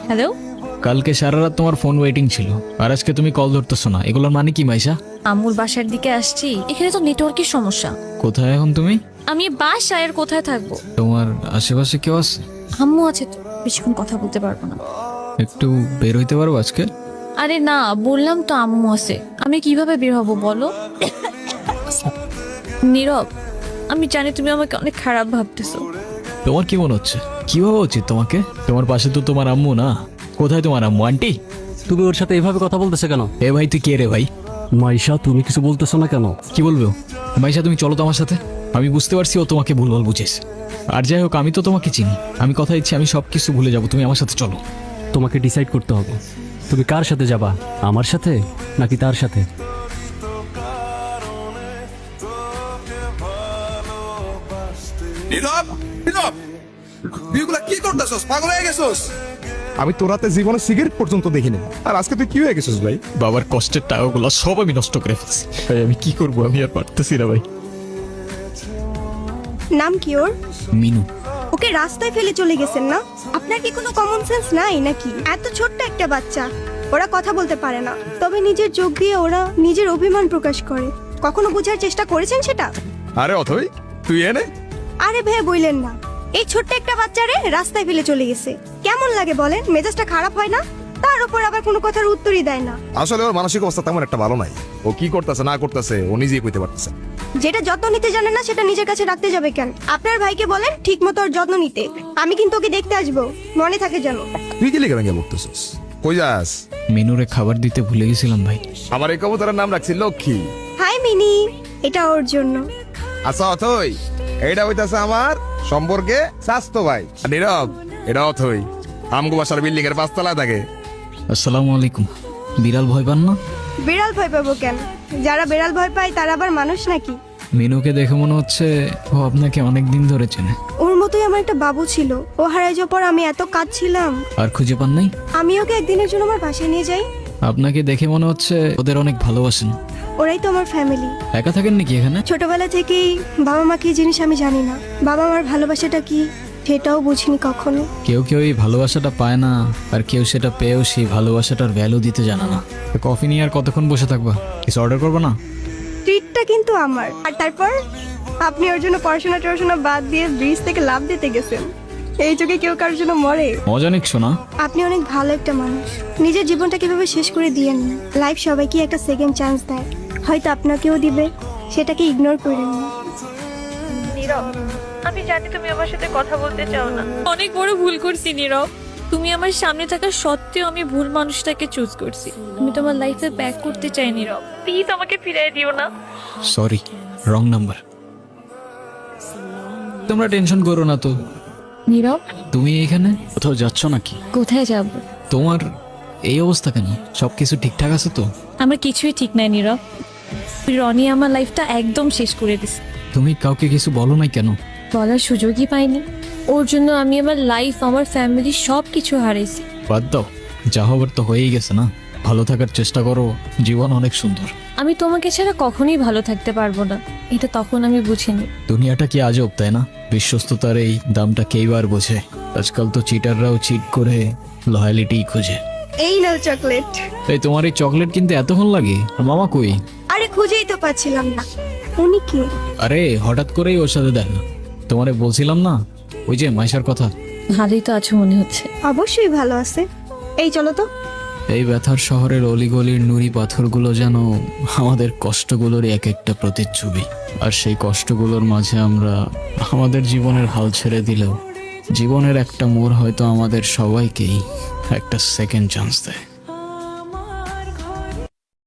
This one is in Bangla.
হ্যালো। কালকে সারা রাত তোমার ফোন ওয়েটিং ছিল, আর আজকে তুমি কল ধরতেছো না, এগুলোর মানে কি মাইশা? আম্মুর বাসার দিকে আসছি, এখানে তো নেটওয়ার্কের সমস্যা। কোথায় এখন তুমি? আমি বাসায়, আর কোথায় থাকবো? তোমার আশেপাশে কেউ আছে? আম্মু আছে তো, বেশিক্ষণ কথা বলতে পারবো না। একটু বের হইতে পারবো আজকে? আরে না, বললাম তো আম্মু আছে, আমি কিভাবে বের হব বলো? নীরব, আমি জানি তুমি আমাকে অনেক খারাপ ভাবতেছো। তোমার কি মনে হচ্ছে? কি ভাবা উচিত তোমাকে? তোমার পাশে তো তোমার আম্মু না। কোথায় তোমার আম্মু? আন্টি? তুমি ওর সাথে এভাবে কথা বলতেছো কেন? এ ভাই, তুই কে রে ভাই? মাইশা, তুমি কিছু বলতেছো না কেন? কি বলবো? মাইশা, তুমি চলো তো আমার সাথে। আমি বুঝতে পারছি ও তোমাকে ভুলভাল বুঝেছ। আর যাই হোক, আমি তো তোমাকে চিনি। আমি কথা দিচ্ছি আমি সব কিছু ভুলে যাবো, তুমি আমার সাথে চলো। তোমাকে ডিসাইড করতে হবে, তুমি কার সাথে যাবা, আমার সাথে নাকি তার সাথে? নীরব, নীরব, বিয়েগুলা কি করতেছস? পাগল হয়ে গেছস? আমি তোর হাতে জীবনে সিগারেট পর্যন্ত দেখিনি, আর আজকে তুই কি হয়ে গেছিস ভাই? বাবার কষ্টের টাকাগুলো সব আমি নষ্ট করে ফেলছি ভাই। আমি কি করবো? আমি আর পারতেছি না ভাই। নাম কি ওর? মিনু। ওকে রাস্তায় ফেলে চলে গেছেন না? আপনার কি কোনো কমন সেন্স নাই নাকি? এত ছোট্ট একটা বাচ্চা, ওরা কথা বলতে পারে না, তবে নিজের চোখ দিয়ে ওরা নিজের অভিমান প্রকাশ করে। কখনো বোঝার চেষ্টা করেছেন সেটা? আরে অথই, তুই এনে আরে ভাই বললেন না, এই ছোট্ট একটা বাচ্চারে রাস্তায় ফেলে চলে গেছে। কেমন লাগে বলেন? মেজাজটা খারাপ হয় না? তার উপর আবার কোনো কথার উত্তরই দেয় না। আসলে ওর মানসিক অবস্থা তেমন একটা ভালো নাই। ও কি করতেছে না করতেছে ও নিজেই কইতে পারতেছে। যেটা যত্ন নিতে জানে না সেটা নিজের কাছে রাখতে যাবে কেন? আপনার ভাইকে বলেন ঠিক মতো ওর যত্ন নিতে। আমি কিন্তু ওকে দেখতে আসবো, মনে থাকে যেন। তুই কি লিখে ভেঙে বলতেছিস? কই যাস? মিনুরে খাবার দিতে ভুলে গেছিলাম ভাই। আমার এই কবুতরের নাম রাখছি লক্ষ্মী। হাই মিনি, এটা ওর জন্য। আচ্ছা অথই, এইটা হইতাছে আমার সম্পর্কে স্বাস্থ্য ভাই। আর নীরব, এটা অথই আমগো বাসার বিল্ডিং এর 5 তলায় থাকে। আসসালামু আলাইকুম। বিড়াল ভয় পান না? বিড়াল ভয় পাবো কেন? যারা বিড়াল ভয় পায় তারা আবার মানুষ নাকি? মিনুকে দেখে মনে হচ্ছে ও আপনাকে অনেক দিন ধরে চেনে। ওর মতোই আমার একটা বাবু ছিল, ও হারাই যাওয়ার পর আমি এত কাঁদছিলাম। আর খুঁজে পান নাই? আমি ওকে একদিনের জন্য আমার বাসায় নিয়ে যাই। আপনাকে দেখে মনে হচ্ছে ওদের অনেক ভালোবাসেন। ওরাই তো আমার ফ্যামিলি। একা থাকেন নাকি এখানে? ছোটবেলা থেকেই বাবা মা কি জিনিস আমি জানি না, বাবা মার ভালোবাসাটা কি সেটাও বুঝিনি কখনো। কেউ কেউ এই ভালোবাসাটা পায় না, আর কেউ সেটা পেয়েও সেই ভালোবাসাটার ভ্যালু দিতে জানে না। তো কফি নিয়ে আর কতক্ষণ বসে থাকবা? কিছু অর্ডার করবো না? ট্রিটটা কিন্তু আমার। আর তারপর আপনি ওর জন্য পড়াশোনা বাদ দিয়ে ব্রিজ থেকে লাফ দিতে গেছেন। এই যুগে কেউ কারোর জন্য মরে? মজা নিচ্ছো না? আপনি অনেক ভালো একটা মানুষ। নিজের জীবনটা কিভাবে শেষ করে দিয়েন না। লাইফ সবাইকে একটা সেকেন্ড চান্স দেয়, হয়তো আপনাকেও দিবে, সেটাকে ইগনোর করেন না। আমি জানি তুমি আমার সাথে কথা বলতে চাও না, অনেক বড় ভুল করছি নীরব। তুমি আমার সামনে থাকা সত্ত্বেও আমি ভুল মানুষটাকে চুজ করছি। আমি তোমার লাইফে ব্যাক করতে চাই নীরব, প্লিজ আমাকে ফিরিয়ে দিও না। Sorry, wrong number. তোমরা টেনশন করো না তো। নীরব, তুমি এখানে কোথাও যাচ্ছ নাকি? কোথায় যাব? তোমার এই অবস্থা কেন? সবকিছু ঠিকঠাক আছে তো? আমার কিছুই ঠিক নাই নীরব। রনি আমার লাইফটা একদম শেষ করে দিছে। তুমি কাউকে কিছু বলো নাই কেন? বলার সুযোগই পাইনি। ওর জন্য আমি আমার লাইফ, আমার ফ্যামিলি সব কিছু হারাইছি। বাদ দাও, যা হবার তো হয়েই গেছে না। ভালো থাকার চেষ্টা করো, জীবন অনেক সুন্দর। আমি তোমাকে ছাড়া কখনোই ভালো থাকতে পারবো না, এটা তখন আমি বুঝিনি। দুনিয়াটা কি আজব, তাই না? বিশ্বস্ততার এই দামটা কেইবার বোঝে? আজকাল তো চিটাররাও চিট করে লয়ালিটি খোঁজে। এই নাও চকলেট। এই তোমার এই চকলেট কিনতে এতক্ষণ লাগে? আর মামা কই? আরে খুঁজেই তো পাচ্ছিলাম না। উনি কে? আরে হঠাৎ করেই ওর সাথে দেখা। তোমারে বলছিলাম না, ওই যে মাইশার কথা। ভালোই তো আছো মনে হচ্ছে। অবশ্যই ভালো আছে। এই চলো তো। এই ব্যথার শহরের অলিগলির নুড়ি পাথরগুলো যেন আমাদের কষ্টগুলোর এক একটা প্রতিচ্ছবি। আর সেই কষ্টগুলোর মাঝে আমরা আমাদের জীবনের হাল ছেড়ে দিলেও জীবনের একটা মোড় হয়তো আমাদের সবাইকেই একটা সেকেন্ড চান্স দেয়।